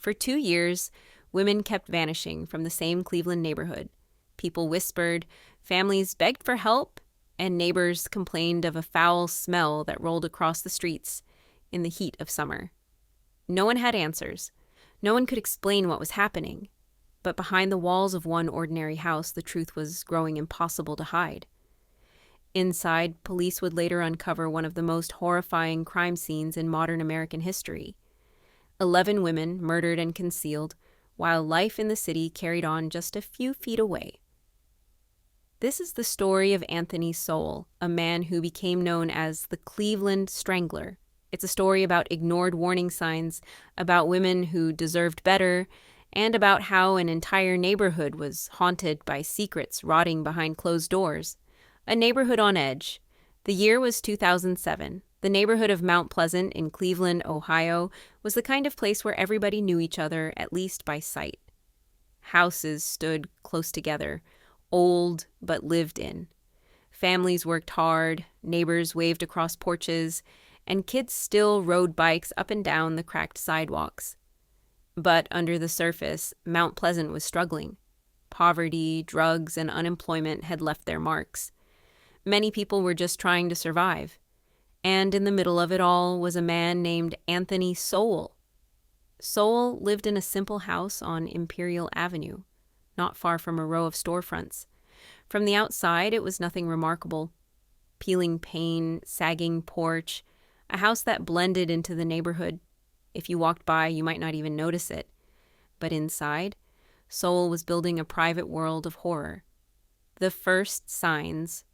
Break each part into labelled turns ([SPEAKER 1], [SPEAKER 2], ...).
[SPEAKER 1] For 2 years, women kept vanishing from the same Cleveland neighborhood. People whispered, families begged for help, and neighbors complained of a foul smell that rolled across the streets in the heat of summer. No one had answers. No one could explain what was happening. But behind the walls of one ordinary house, the truth was growing impossible to hide. Inside, police would later uncover one of the most horrifying crime scenes in modern American history. 11 women murdered and concealed, while life in the city carried on just a few feet away. This is the story of Anthony Sowell, a man who became known as the Cleveland Strangler. It's a story about ignored warning signs, about women who deserved better, and about how an entire neighborhood was haunted by secrets rotting behind closed doors. A neighborhood on edge. The year was 2007. The neighborhood of Mount Pleasant in Cleveland, Ohio, was the kind of place where everybody knew each other, at least by sight. Houses stood close together, old but lived in. Families worked hard, neighbors waved across porches, and kids still rode bikes up and down the cracked sidewalks. But under the surface, Mount Pleasant was struggling. Poverty, drugs, and unemployment had left their marks. Many people were just trying to survive. And in the middle of it all was a man named Anthony Sowell. Sowell lived in a simple house on Imperial Avenue, not far from a row of storefronts. From the outside, it was nothing remarkable. Peeling paint, sagging porch, a house that blended into the neighborhood. If you walked by, you might not even notice it. But inside, Sowell was building a private world of horror. The first signs.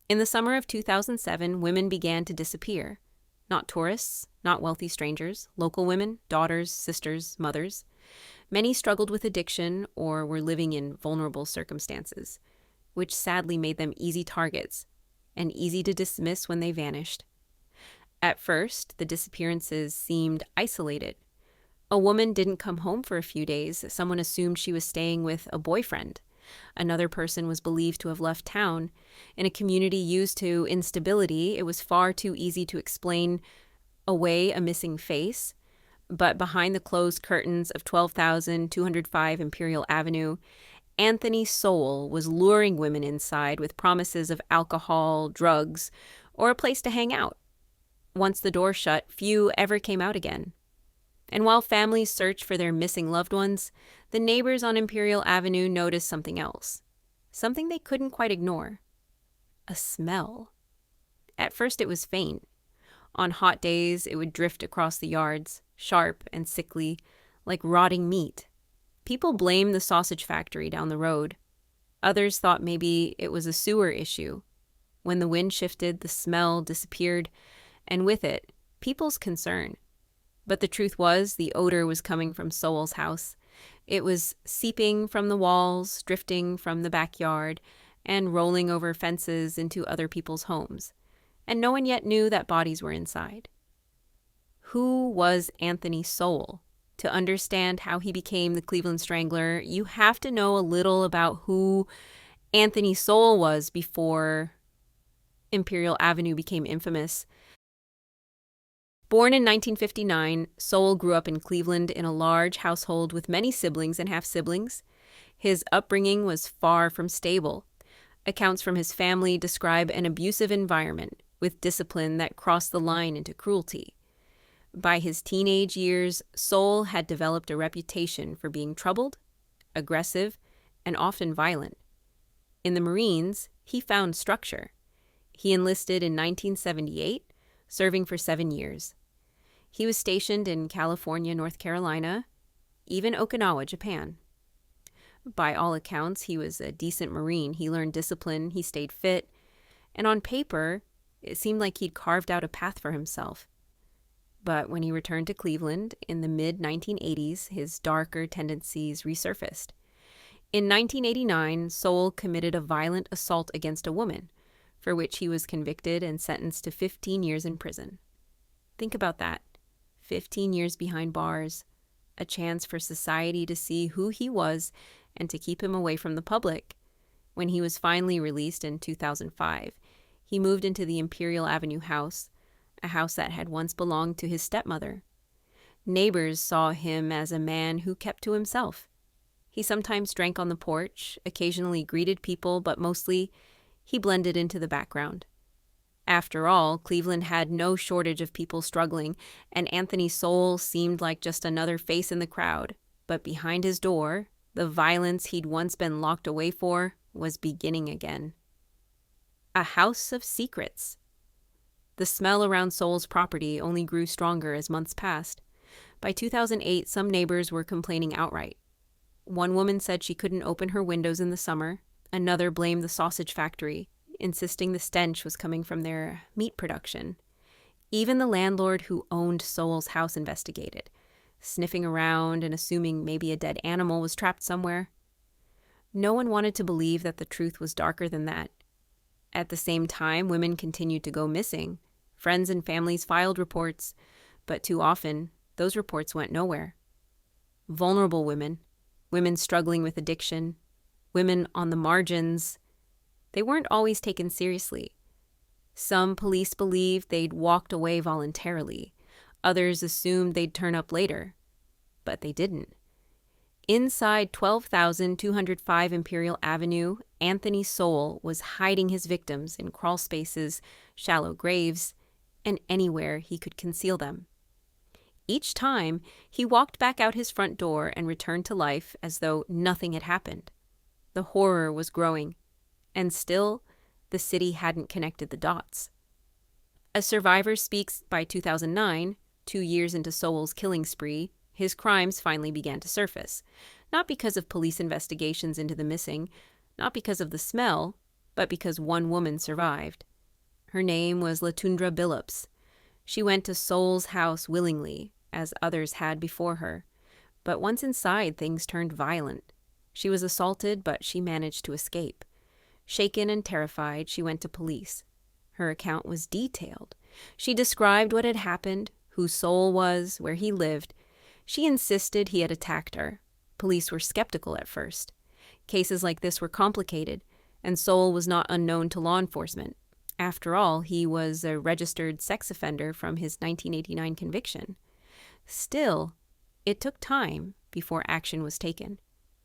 [SPEAKER 1] In the summer of 2007, women began to disappear. Not tourists, not wealthy strangers, local women, daughters, sisters, mothers. Many struggled with addiction or were living in vulnerable circumstances, which sadly made them easy targets and easy to dismiss when they vanished. At first, the disappearances seemed isolated. A woman didn't come home for a few days. Someone assumed she was staying with a boyfriend. Another person was believed to have left town. In a community used to instability, it was far too easy to explain away a missing face. But behind the closed curtains of 12,205 Imperial Avenue, Anthony Sowell was luring women inside with promises of alcohol, drugs, or a place to hang out. Once the door shut, few ever came out again. And while families searched for their missing loved ones, the neighbors on Imperial Avenue noticed something else. Something they couldn't quite ignore. A smell. At first it was faint. On hot days, it would drift across the yards, sharp and sickly, like rotting meat. People blamed the sausage factory down the road. Others thought maybe it was a sewer issue. When the wind shifted, the smell disappeared, and with it, people's concern. But the truth was, the odor was coming from Sowell's house. It was seeping from the walls, drifting from the backyard, and rolling over fences into other people's homes. And no one yet knew that bodies were inside. Who was Anthony Sowell? To understand how he became the Cleveland Strangler, you have to know a little about who Anthony Sowell was before Imperial Avenue became infamous. Born in 1959, Sowell grew up in Cleveland in a large household with many siblings and half-siblings. His upbringing was far from stable. Accounts from his family describe an abusive environment with discipline that crossed the line into cruelty. By his teenage years, Sowell had developed a reputation for being troubled, aggressive, and often violent. In the Marines, he found structure. He enlisted in 1978, serving for 7 years. He was stationed in California, North Carolina, even Okinawa, Japan. By all accounts, he was a decent Marine. He learned discipline, he stayed fit, and on paper, it seemed like he'd carved out a path for himself. But when he returned to Cleveland in the mid-1980s, his darker tendencies resurfaced. In 1989, Sowell committed a violent assault against a woman, for which he was convicted and sentenced to 15 years in prison. Think about that. 15 years behind bars, a chance for society to see who he was and to keep him away from the public. When he was finally released in 2005, he moved into the Imperial Avenue house, a house that had once belonged to his stepmother. Neighbors saw him as a man who kept to himself. He sometimes drank on the porch, occasionally greeted people, but mostly he blended into the background. After all, Cleveland had no shortage of people struggling, and Anthony Sowell seemed like just another face in the crowd. But behind his door, the violence he'd once been locked away for was beginning again. A house of secrets. The smell around Sowell's property only grew stronger as months passed. By 2008, some neighbors were complaining outright. One woman said she couldn't open her windows in the summer. Another blamed the sausage factory, insisting the stench was coming from their meat production. Even the landlord who owned Sowell's house investigated, sniffing around and assuming maybe a dead animal was trapped somewhere. No one wanted to believe that the truth was darker than that. At the same time, women continued to go missing. Friends and families filed reports, but too often, those reports went nowhere. Vulnerable women, women struggling with addiction, women on the margins, they weren't always taken seriously. Some police believed they'd walked away voluntarily. Others assumed they'd turn up later. But they didn't. Inside 12,205 Imperial Avenue, Anthony Sowell was hiding his victims in crawl spaces, shallow graves, and anywhere he could conceal them. Each time, he walked back out his front door and returned to life as though nothing had happened. The horror was growing, and still, the city hadn't connected the dots. A survivor speaks by 2009, 2 years into Sowell's killing spree, his crimes finally began to surface. Not because of police investigations into the missing, not because of the smell, but because one woman survived. Her name was Latundra Billups. She went to Sowell's house willingly, as others had before her. But once inside, things turned violent. She was assaulted, but she managed to escape. Shaken and terrified, she went to police. Her account was detailed. She described what had happened, who Sowell was, where he lived. She insisted he had attacked her. Police were skeptical at first. Cases like this were complicated, and Sowell was not unknown to law enforcement. After all, he was a registered sex offender from his 1989 conviction. Still, it took time before action was taken.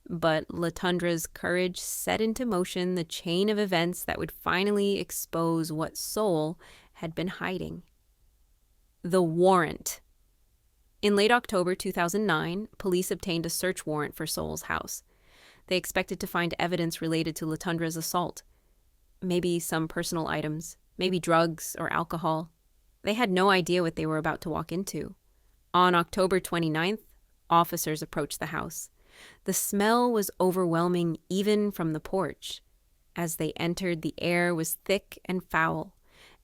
[SPEAKER 1] But Latundra's courage set into motion the chain of events that would finally expose what Sowell had been hiding. The Warrant. In late October 2009, police obtained a search warrant for Sowell's house. They expected to find evidence related to Latundra's assault. Maybe some personal items, maybe drugs or alcohol. They had no idea what they were about to walk into. On October 29th, officers approached the house. The smell was overwhelming even from the porch. As they entered, the air was thick and foul.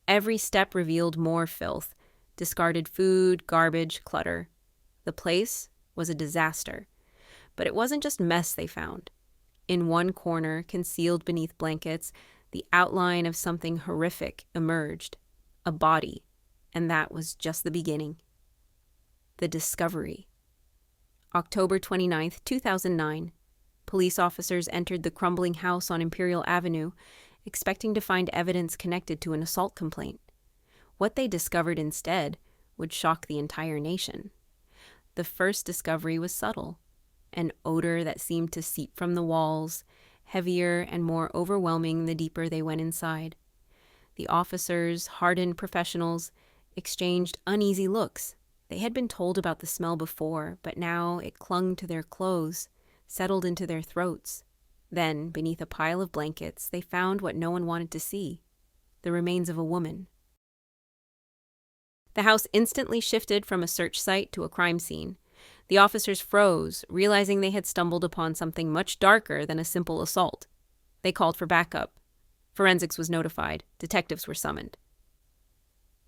[SPEAKER 1] Every step revealed more filth. Discarded food, garbage, clutter. The place was a disaster. But it wasn't just mess they found. In one corner, concealed beneath blankets, the outline of something horrific emerged. A body. And that was just the beginning. The discovery. October 29th, 2009. Police officers entered the crumbling house on Imperial Avenue, expecting to find evidence connected to an assault complaint. What they discovered instead would shock the entire nation. The first discovery was subtle, an odor that seemed to seep from the walls, heavier and more overwhelming the deeper they went inside. The officers, hardened professionals, exchanged uneasy looks. They had been told about the smell before, but now it clung to their clothes, settled into their throats. Then, beneath a pile of blankets, they found what no one wanted to see, the remains of a woman. The house instantly shifted from a search site to a crime scene. The officers froze, realizing they had stumbled upon something much darker than a simple assault. They called for backup. Forensics was notified. Detectives were summoned.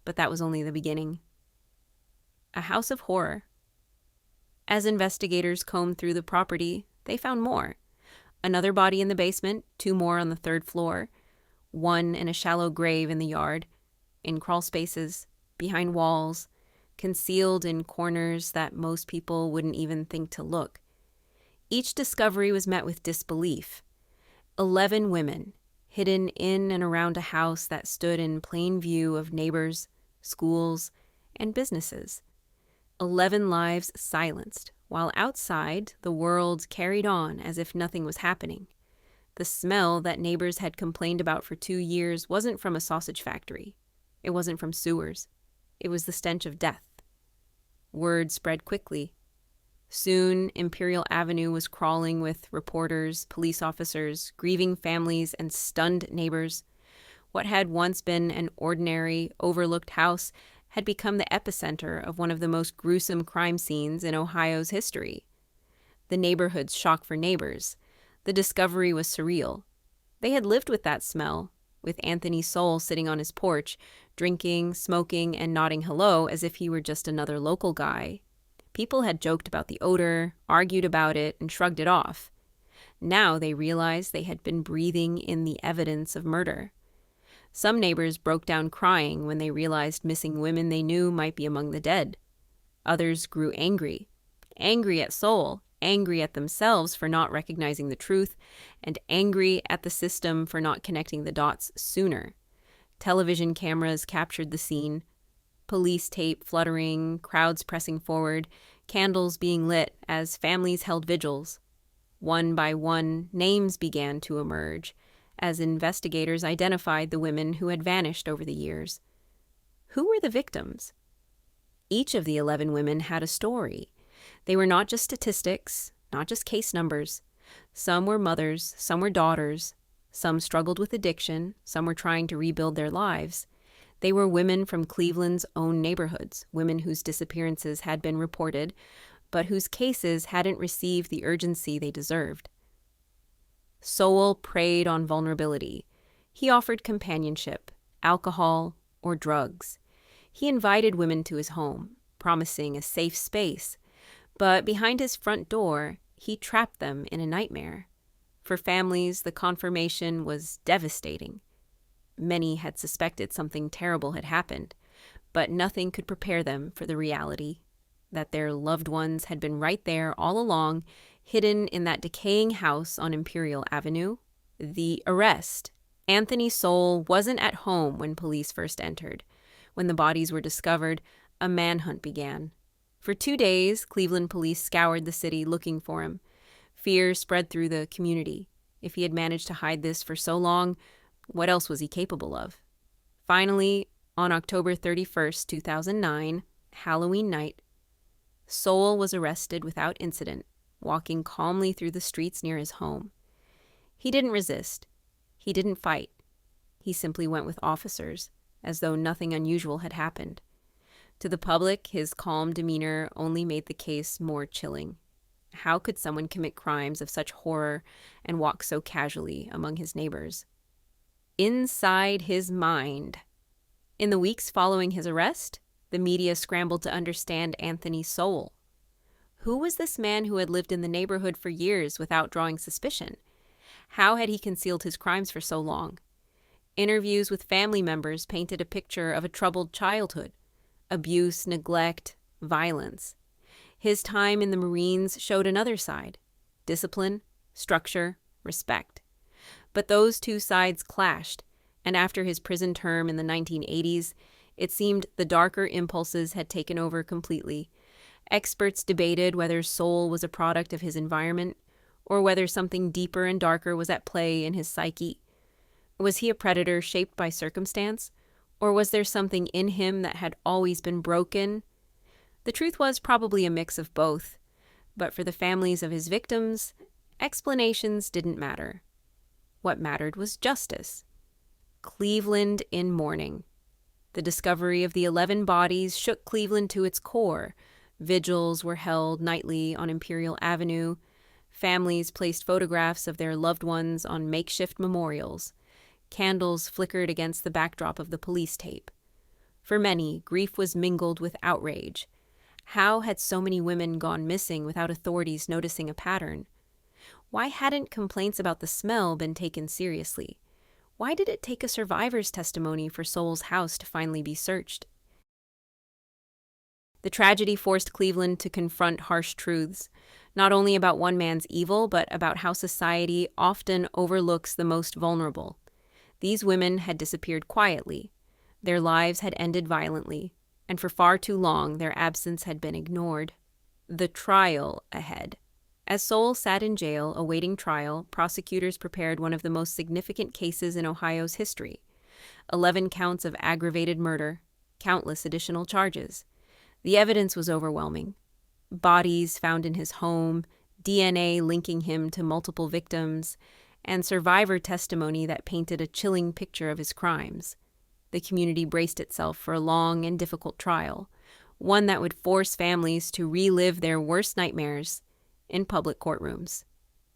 [SPEAKER 1] But that was only the beginning. A house of horror. As investigators combed through the property, they found more. Another body in the basement, 2 more on the 3rd floor, 1 in a shallow grave in the yard, in crawl spaces, behind walls, concealed in corners that most people wouldn't even think to look. Each discovery was met with disbelief. 11 women, hidden in and around a house that stood in plain view of neighbors, schools, and businesses. 11 lives silenced, while outside, the world carried on as if nothing was happening. The smell that neighbors had complained about for 2 years wasn't from a sausage factory. It wasn't from sewers. It was the stench of death. Word spread quickly. Soon, Imperial Avenue was crawling with reporters, police officers, grieving families, and stunned neighbors. What had once been an ordinary, overlooked house had become the epicenter of one of the most gruesome crime scenes in Ohio's history. The neighborhood's shock for neighbors. The discovery was surreal. They had lived with that smell, with Anthony Sowell sitting on his porch, drinking, smoking, and nodding hello as if he were just another local guy. People had joked about the odor, argued about it, and shrugged it off. Now they realized they had been breathing in the evidence of murder. Some neighbors broke down crying when they realized missing women they knew might be among the dead. Others grew angry at Sowell, angry at themselves for not recognizing the truth, and angry at the system for not connecting the dots sooner. Television cameras captured the scene. Police tape fluttering, crowds pressing forward, candles being lit as families held vigils. One by one, names began to emerge as investigators identified the women who had vanished over the years. Who were the victims? Each of the 11 women had a story. They were not just statistics, not just case numbers. Some were mothers, some were daughters. Some struggled with addiction, some were trying to rebuild their lives. They were women from Cleveland's own neighborhoods, women whose disappearances had been reported, but whose cases hadn't received the urgency they deserved. Sowell preyed on vulnerability. He offered companionship, alcohol, or drugs. He invited women to his home, promising a safe space, but behind his front door, he trapped them in a nightmare. For families, the confirmation was devastating. Many had suspected something terrible had happened, but nothing could prepare them for the reality that their loved ones had been right there all along, hidden in that decaying house on Imperial Avenue. The arrest. Anthony Sowell wasn't at home when police first entered. When the bodies were discovered, a manhunt began. For 2 days, Cleveland police scoured the city looking for him. Fear spread through the community. If he had managed to hide this for so long, what else was he capable of? Finally, on October 31st, 2009, Halloween night, Sowell was arrested without incident, walking calmly through the streets near his home. He didn't resist. He didn't fight. He simply went with officers, as though nothing unusual had happened. To the public, his calm demeanor only made the case more chilling. How could someone commit crimes of such horror and walk so casually among his neighbors? Inside his mind. In the weeks following his arrest, the media scrambled to understand Anthony Sowell. Who was this man who had lived in the neighborhood for years without drawing suspicion? How had he concealed his crimes for so long? Interviews with family members painted a picture of a troubled childhood. Abuse, neglect, violence. His time in the Marines showed another side: discipline, structure, respect. But those two sides clashed, and after his prison term in the 1980s, it seemed the darker impulses had taken over completely. Experts debated whether Sowell was a product of his environment, or whether something deeper and darker was at play in his psyche. Was he a predator shaped by circumstance, or was there something in him that had always been broken? The truth was probably a mix of both, but for the families of his victims, explanations didn't matter. What mattered was justice. Cleveland in mourning. The discovery of the 11 bodies shook Cleveland to its core. Vigils were held nightly on Imperial Avenue. Families placed photographs of their loved ones on makeshift memorials. Candles flickered against the backdrop of the police tape. For many, grief was mingled with outrage. How had so many women gone missing without authorities noticing a pattern? Why hadn't complaints about the smell been taken seriously? Why did it take a survivor's testimony for Sowell's house to finally be searched? The tragedy forced Cleveland to confront harsh truths, not only about one man's evil, but about how society often overlooks the most vulnerable. These women had disappeared quietly. Their lives had ended violently. and for far too long their absence had been ignored. The trial ahead. As Sowell sat in jail awaiting trial, prosecutors prepared one of the most significant cases in Ohio's history. 11 counts of aggravated murder, countless additional charges. The evidence was overwhelming. Bodies found in his home, DNA linking him to multiple victims, and survivor testimony that painted a chilling picture of his crimes. The community braced itself for a long and difficult trial, one that would force families to relive their worst nightmares in public courtrooms.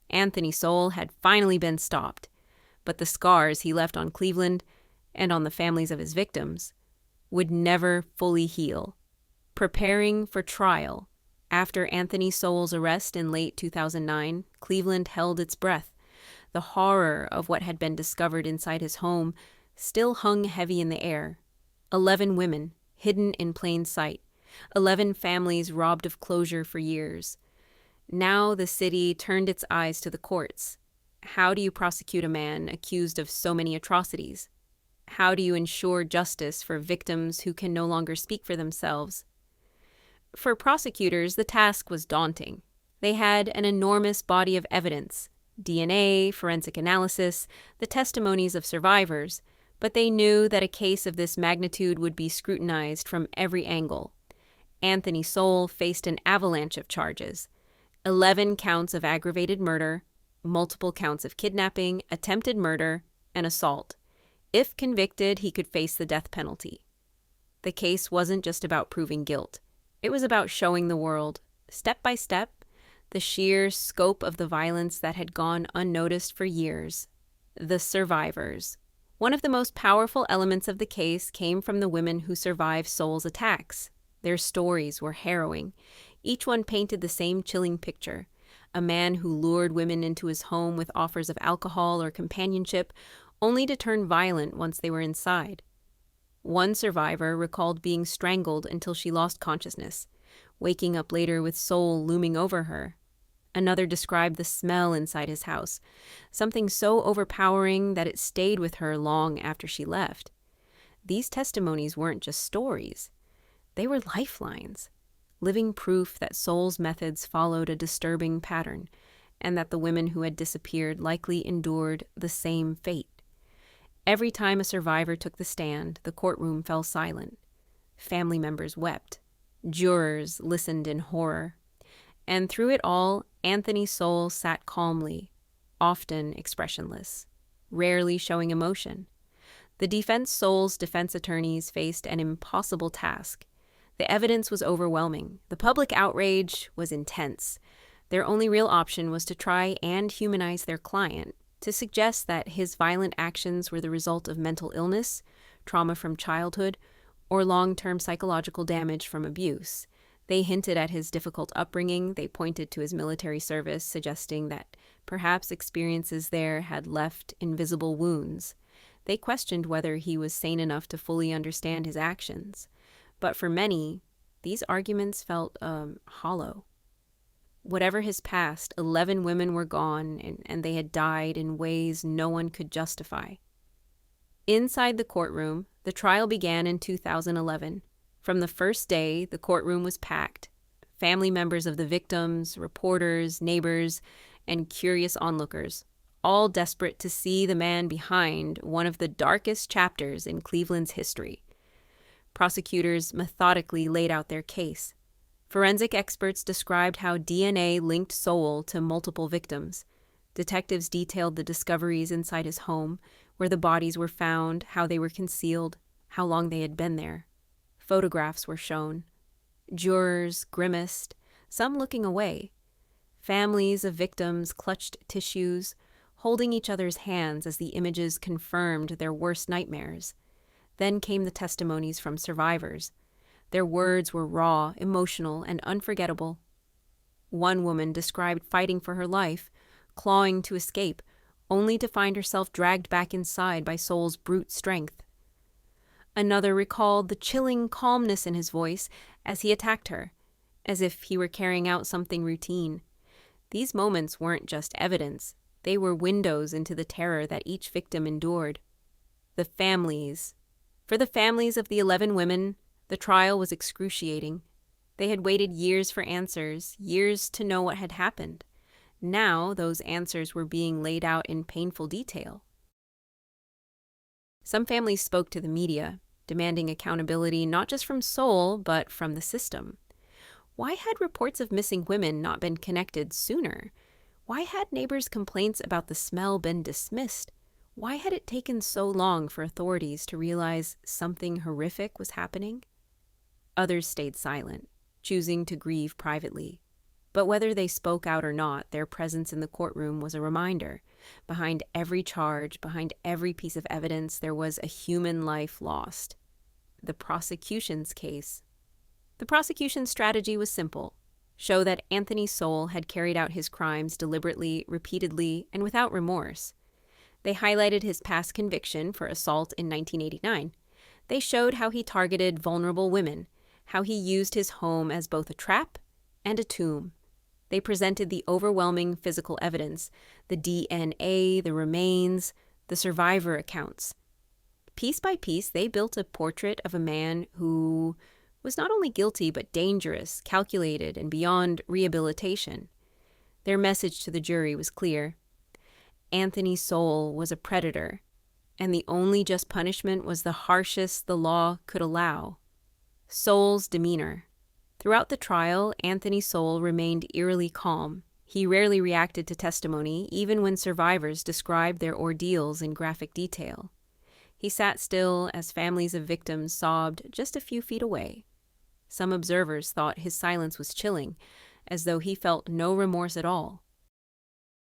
[SPEAKER 1] Anthony Sowell had finally been stopped, but the scars he left on Cleveland and on the families of his victims would never fully heal. Preparing for trial. After Anthony Sowell's arrest in late 2009, Cleveland held its breath. The horror of what had been discovered inside his home still hung heavy in the air. 11 women, hidden in plain sight. 11 families robbed of closure for years. Now the city turned its eyes to the courts. How do you prosecute a man accused of so many atrocities? How do you ensure justice for victims who can no longer speak for themselves? For prosecutors, the task was daunting. They had an enormous body of evidence, DNA, forensic analysis, the testimonies of survivors, but they knew that a case of this magnitude would be scrutinized from every angle. Anthony Sowell faced an avalanche of charges. 11 counts of aggravated murder, multiple counts of kidnapping, attempted murder, and assault. If convicted, he could face the death penalty. The case wasn't just about proving guilt. It was about showing the world, step by step, the sheer scope of the violence that had gone unnoticed for years. The survivors. One of the most powerful elements of the case came from the women who survived Sowell's attacks. Their stories were harrowing. Each one painted the same chilling picture. A man who lured women into his home with offers of alcohol or companionship, only to turn violent once they were inside. One survivor recalled being strangled until she lost consciousness, waking up later with Sowell looming over her. Another described the smell inside his house, something so overpowering that it stayed with her long after she left. These testimonies weren't just stories. They were lifelines, living proof that Sowell's methods followed a disturbing pattern, and that the women who had disappeared likely endured the same fate. Every time a survivor took the stand, the courtroom fell silent. Family members wept. Jurors listened in horror. And through it all, Anthony Sowell sat calmly, often expressionless, rarely showing emotion. The defense Sowell's defense attorneys faced an impossible task. The evidence was overwhelming. The public outrage was intense. Their only real option was to try and humanize their client, to suggest that his violent actions were the result of mental illness, trauma from childhood, or long-term psychological damage from abuse. They hinted at his difficult upbringing. They pointed to his military service, suggesting that perhaps experiences there had left invisible wounds. They questioned whether he was sane enough to fully understand his actions. But for many, these arguments felt hollow. Whatever his past, 11 women were gone, and they had died in ways no one could justify. Inside the courtroom, the trial began in 2011. From the first day, the courtroom was packed. Family members of the victims, reporters, neighbors, and curious onlookers, all desperate to see the man behind one of the darkest chapters in Cleveland's history. Prosecutors methodically laid out their case. Forensic experts described how DNA linked Sowell to multiple victims. Detectives detailed the discoveries inside his home, where the bodies were found, how they were concealed, how long they had been there. Photographs were shown. Jurors grimaced, some looking away. Families of victims clutched tissues, holding each other's hands as the images confirmed their worst nightmares. Then came the testimonies from survivors. Their words were raw, emotional, and unforgettable. One woman described fighting for her life, clawing to escape, only to find herself dragged back inside by Sowell's brute strength. Another recalled the chilling calmness in his voice as he attacked her, as if he were carrying out something routine. These moments weren't just evidence. They were windows into the terror that each victim endured. For the families of the 11 women, The trial was excruciating. They had waited years for answers, years to know what had happened. Now those answers were being laid out in painful detail. Some families spoke to the media, demanding accountability not just from Sowell, but from the system. Why had reports of missing women not been connected sooner? Why had neighbors' complaints about the smell been dismissed? Why had it taken so long for authorities to realize something horrific was happening? Others stayed silent, choosing to grieve privately. But whether they spoke out or not, their presence in the courtroom was a reminder. Behind every charge, behind every piece of evidence, there was a human life lost. The prosecution's case. The prosecution's strategy was simple. Show that Anthony Sowell had carried out his crimes deliberately, repeatedly, and without remorse. They highlighted his past conviction for assault in 1989. They showed how he targeted vulnerable women, how he used his home as both a trap and a tomb. They presented the overwhelming physical evidence, the DNA, the remains, the survivor accounts. Piece by piece, they built a portrait of a man who was not only guilty but dangerous, calculated, and beyond rehabilitation. Their message to the jury was clear. Anthony Sowell was a predator, and the only just punishment was the harshest the law could allow. Sowell's demeanor. Throughout the trial, Anthony Sowell remained eerily calm. He rarely reacted to testimony, even when survivors described their ordeals in graphic detail. He sat still as families of victims sobbed just a few feet away. Some observers thought his silence was chilling, as though he felt no remorse at all.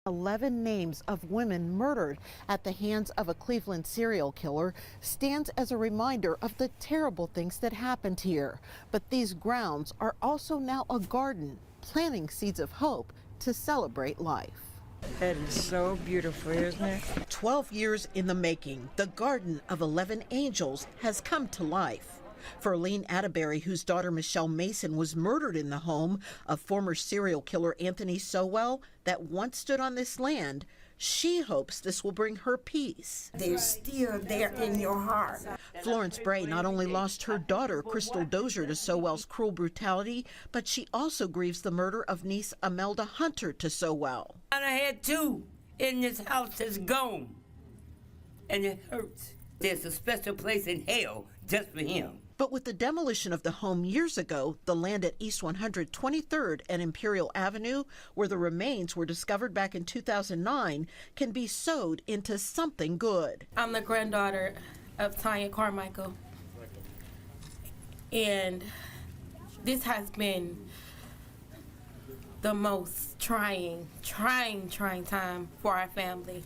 [SPEAKER 2] 11 names of women murdered at the hands of a Cleveland serial killer stands as a reminder of the terrible things that happened here. But these grounds are also now a garden, planting seeds of hope to celebrate life.
[SPEAKER 3] That is so beautiful, isn't it?
[SPEAKER 2] 12 years in the making, the Garden of 11 Angels has come to life. For Aline Atterbury, whose daughter Michelle Mason was murdered in the home of former serial killer Anthony Sowell that once stood on this land, she hopes this will bring her peace.
[SPEAKER 3] They're still there in your heart.
[SPEAKER 2] Florence Bray not only lost her daughter, Crystal Dozier, to Sowell's cruel brutality, but she also grieves the murder of niece Imelda Hunter to Sowell.
[SPEAKER 3] I had two in this house that's gone, and it hurts. There's a special place in hell just for him.
[SPEAKER 2] But with the demolition of the home years ago, the land at East 123rd and Imperial Avenue, where the remains were discovered back in 2009, can be sewed into something good.
[SPEAKER 4] I'm the granddaughter of Tanya Carmichael, and this has been the most trying time for our family.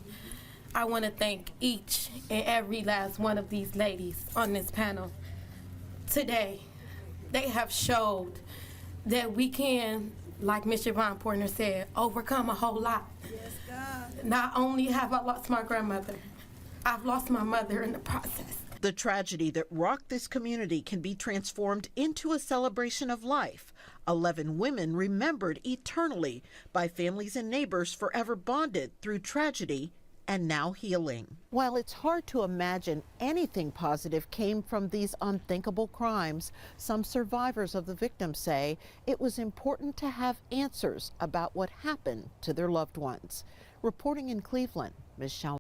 [SPEAKER 4] I want to thank each and every last one of these ladies on this panel. Today, they have showed that we can, like Miss Yvonne Porter said, overcome a whole lot.
[SPEAKER 3] Yes, God.
[SPEAKER 4] Not only have I lost my grandmother, I've lost my mother in the process.
[SPEAKER 2] The tragedy that rocked this community can be transformed into a celebration of life. 11 women remembered eternally by families and neighbors forever bonded through tragedy and now healing. While it's hard to imagine anything positive came from these unthinkable crimes, some survivors of the victims say it was important to have answers about what happened to their loved ones. Reporting in Cleveland, Michelle.